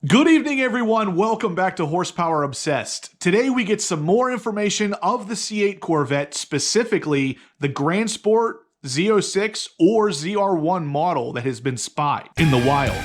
Good evening, everyone. Welcome back to Horsepower Obsessed. Today we get some more information of the C8 Corvette, specifically the Grand Sport Z06 or ZR1 model that has been spied in the wild.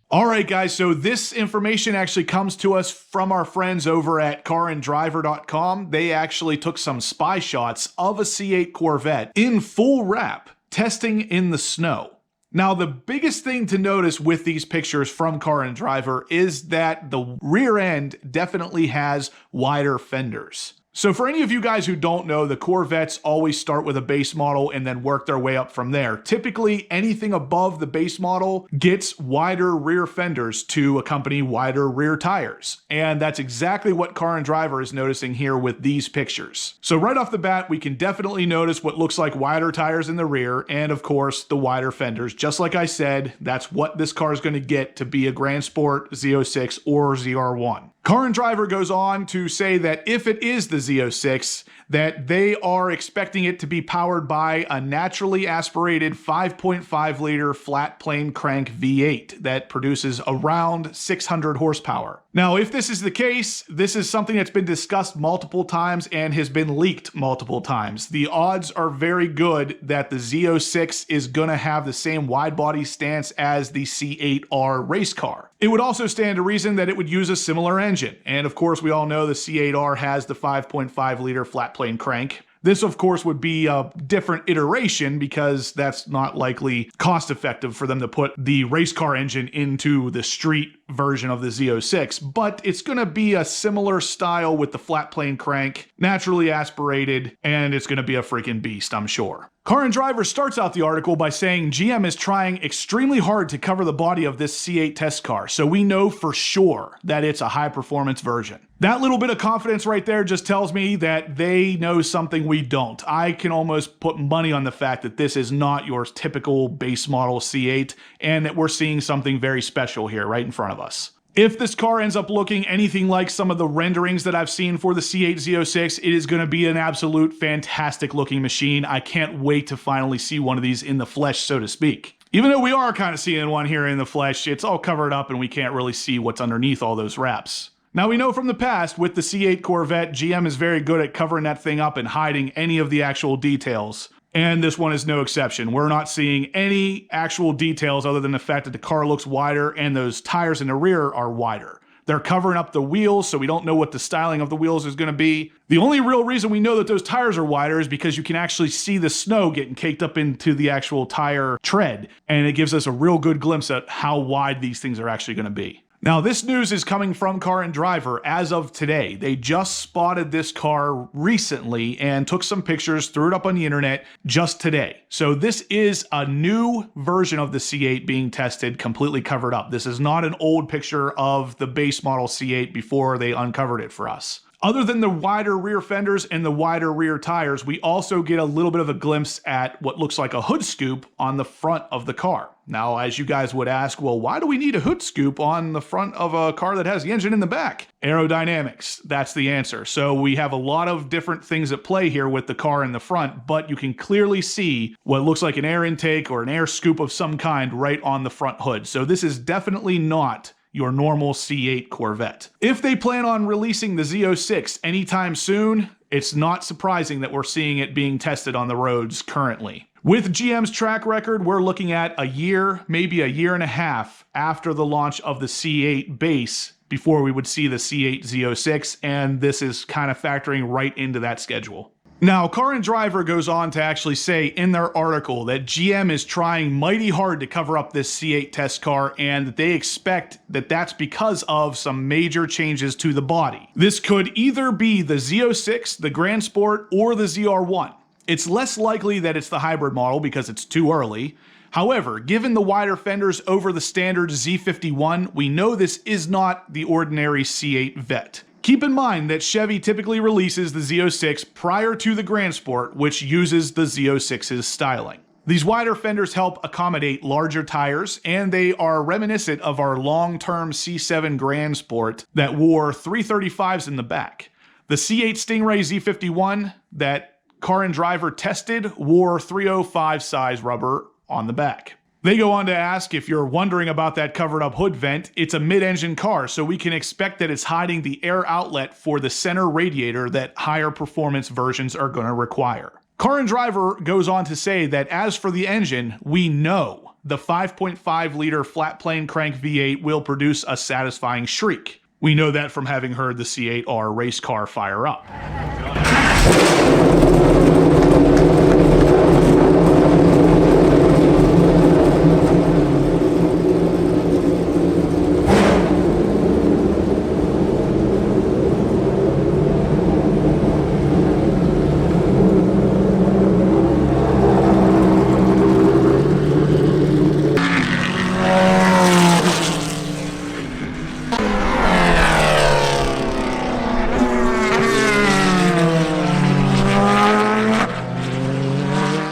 Alright guys, so this information actually comes to us from our friends over at caranddriver.com. They actually took some spy shots of a C8 Corvette in full wrap, testing in the snow. Now the biggest thing to notice with these pictures from Car and Driver is that the rear end definitely has wider fenders. So for any of you guys who don't know, the Corvettes always start with a base model and then work their way up from there. Typically, anything above the base model gets wider rear fenders to accompany wider rear tires. And that's exactly what Car and Driver is noticing here with these pictures. So right off the bat, we can definitely notice what looks like wider tires in the rear and of course the wider fenders. Just like I said, that's what this car is going to get to be a Grand Sport Z06 or ZR1. Car and Driver goes on to say that if it is the Z06, that they are expecting it to be powered by a naturally aspirated 5.5 liter flat plane crank V8 that produces around 600 horsepower. Now, if this is the case, this is something that's been discussed multiple times and has been leaked multiple times. The odds are very good that the Z06 is going to have the same wide body stance as the C8R race car. It would also stand to reason that it would use a similar engine. And of course, we all know the C8R has the 5.5 liter flat plane crank. This, of course, would be a different iteration because that's not likely cost effective for them to put the race car engine into the street version of the Z06, but it's going to be a similar style with the flat plane crank, naturally aspirated, and it's going to be a freaking beast, I'm sure. Car and Driver starts out the article by saying GM is trying extremely hard to cover the body of this C8 test car, so we know for sure that it's a high-performance version. That little bit of confidence right there just tells me that they know something we don't. I can almost put money on the fact that this is not your typical base model C8, and that we're seeing something very special here right in front of us. If this car ends up looking anything like some of the renderings that I've seen for the C8 Z06, it is going to be an absolute fantastic looking machine. I can't wait to finally see one of these in the flesh, so to speak. Even though we are kind of seeing one here in the flesh, it's all covered up and we can't really see what's underneath all those wraps. Now we know from the past with the C8 Corvette, GM is very good at covering that thing up and hiding any of the actual details. And this one is no exception. We're not seeing any actual details other than the fact that the car looks wider and those tires in the rear are wider. They're covering up the wheels, so we don't know what the styling of the wheels is going to be. The only real reason we know that those tires are wider is because you can actually see the snow getting caked up into the actual tire tread, and it gives us a real good glimpse at how wide these things are actually going to be. Now, this news is coming from Car and Driver as of today. They just spotted this car recently and took some pictures, threw it up on the internet just today. So this is a new version of the C8 being tested, completely covered up. This is not an old picture of the base model C8 before they uncovered it for us. Other than the wider rear fenders and the wider rear tires, we also get a little bit of a glimpse at what looks like a hood scoop on the front of the car. Now, as you guys would ask, well, why do we need a hood scoop on the front of a car that has the engine in the back? Aerodynamics, that's the answer. So we have a lot of different things at play here with the car in the front, but you can clearly see what looks like an air intake or an air scoop of some kind right on the front hood. So this is definitely not your normal C8 Corvette. If they plan on releasing the Z06 anytime soon, it's not surprising that we're seeing it being tested on the roads currently. With GM's track record, we're looking at a year, maybe a year and a half after the launch of the C8 base before we would see the C8 Z06, and this is kind of factoring right into that schedule. Now, Car and Driver goes on to actually say in their article that GM is trying mighty hard to cover up this C8 test car and that they expect that that's because of some major changes to the body. This could either be the Z06, the Grand Sport, or the ZR1. It's less likely that it's the hybrid model because it's too early. However, given the wider fenders over the standard Z51, we know this is not the ordinary C8 Vet. Keep in mind that Chevy typically releases the Z06 prior to the Grand Sport, which uses the Z06's styling. These wider fenders help accommodate larger tires, and they are reminiscent of our long-term C7 Grand Sport that wore 335s in the back. The C8 Stingray Z51 that Car and Driver tested wore 305 size rubber on the back. They go on to ask, if you're wondering about that covered up hood vent, it's a mid-engine car, so we can expect that it's hiding the air outlet for the center radiator that higher performance versions are going to require. Car and Driver goes on to say that as for the engine, we know the 5.5 liter flat plane crank V8 will produce a satisfying shriek. We know that from having heard the C8R race car fire up.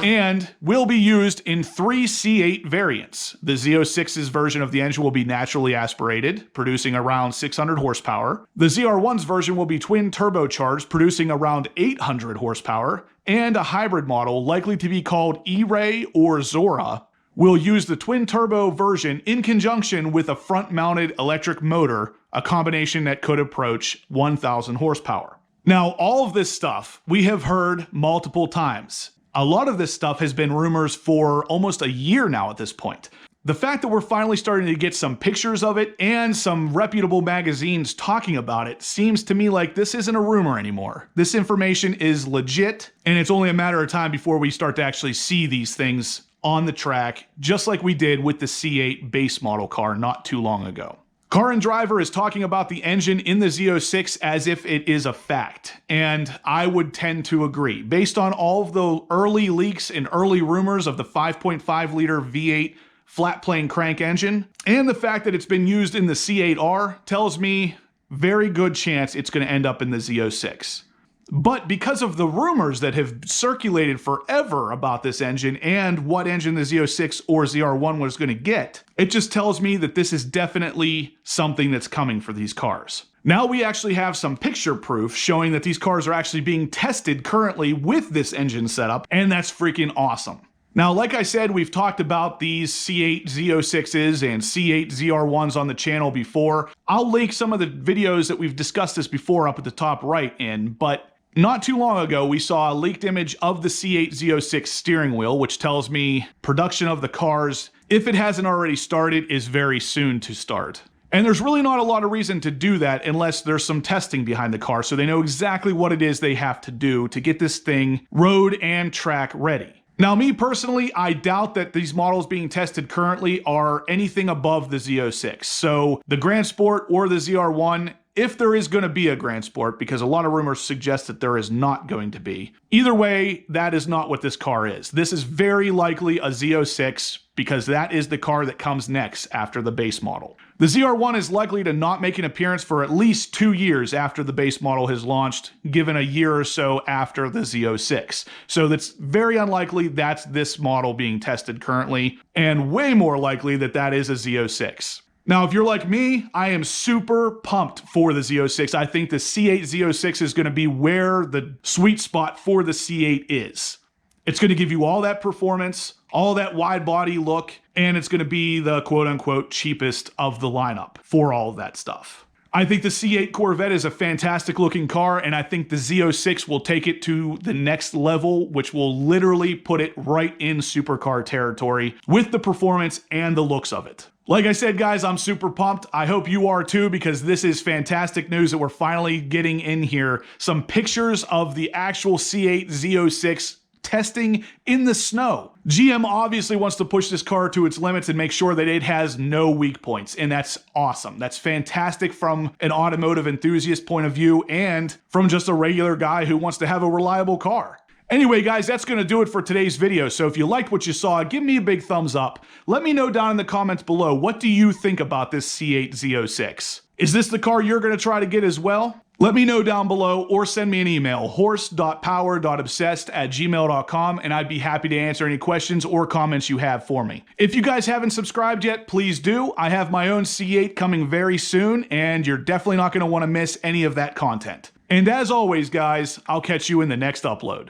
And will be used in 3 C8 variants. The Z06's version of the engine will be naturally aspirated, producing around 600 horsepower. The ZR1's version will be twin turbocharged, producing around 800 horsepower. And a hybrid model, likely to be called E-Ray or Zora, will use the twin turbo version in conjunction with a front-mounted electric motor, a combination that could approach 1,000 horsepower. Now, all of this stuff we have heard multiple times. A lot of this stuff has been rumors for almost a year now at this point. The fact that we're finally starting to get some pictures of it and some reputable magazines talking about it seems to me like this isn't a rumor anymore. This information is legit, and it's only a matter of time before we start to actually see these things on the track, just like we did with the C8 base model car not too long ago. Car and Driver is talking about the engine in the Z06 as if it is a fact, and I would tend to agree. Based on all of the early leaks and early rumors of the 5.5 liter V8 flat plane crank engine, and the fact that it's been used in the C8R tells me very good chance it's going to end up in the Z06. But because of the rumors that have circulated forever about this engine and what engine the Z06 or ZR1 was going to get, it just tells me that this is definitely something that's coming for these cars. Now we actually have some picture proof showing that these cars are actually being tested currently with this engine setup, and that's freaking awesome. Now, like I said, we've talked about these C8 Z06s and C8 ZR1s on the channel before. I'll link some of the videos that we've discussed this before up at the top right in, but not too long ago, we saw a leaked image of the C8 Z06 steering wheel, which tells me production of the cars, if it hasn't already started, is very soon to start. And there's really not a lot of reason to do that unless there's some testing behind the car, so they know exactly what it is they have to do to get this thing road and track ready. Now, me personally, I doubt that these models being tested currently are anything above the Z06. So the Grand Sport or the ZR1, if there is going to be a Grand Sport, because a lot of rumors suggest that there is not going to be. Either way, that is not what this car is. This is very likely a Z06 because that is the car that comes next after the base model. The ZR1 is likely to not make an appearance for at least 2 years after the base model has launched, given a year or so after the Z06. So that's very unlikely that's this model being tested currently, and way more likely that that is a Z06. Now, if you're like me, I am super pumped for the Z06. I think the C8 Z06 is going to be where the sweet spot for the C8 is. It's going to give you all that performance, all that wide body look, and it's going to be the quote-unquote cheapest of the lineup for all of that stuff. I think the C8 Corvette is a fantastic looking car, and I think the Z06 will take it to the next level, which will literally put it right in supercar territory with the performance and the looks of it. Like I said, guys, I'm super pumped. I hope you are too, because this is fantastic news that we're finally getting in here some pictures of the actual C8 Z06 testing in the snow. GM obviously wants to push this car to its limits and make sure that it has no weak points, and that's awesome. That's fantastic from an automotive enthusiast point of view and from just a regular guy who wants to have a reliable car. Anyway, guys, that's going to do it for today's video. So if you liked what you saw, give me a big thumbs up. Let me know down in the comments below, what do you think about this C8 Z06? Is this the car you're going to try to get as well? Let me know down below or send me an email, horse.power.obsessed@gmail.com, and I'd be happy to answer any questions or comments you have for me. If you guys haven't subscribed yet, please do. I have my own C8 coming very soon, and you're definitely not going to want to miss any of that content. And as always, guys, I'll catch you in the next upload.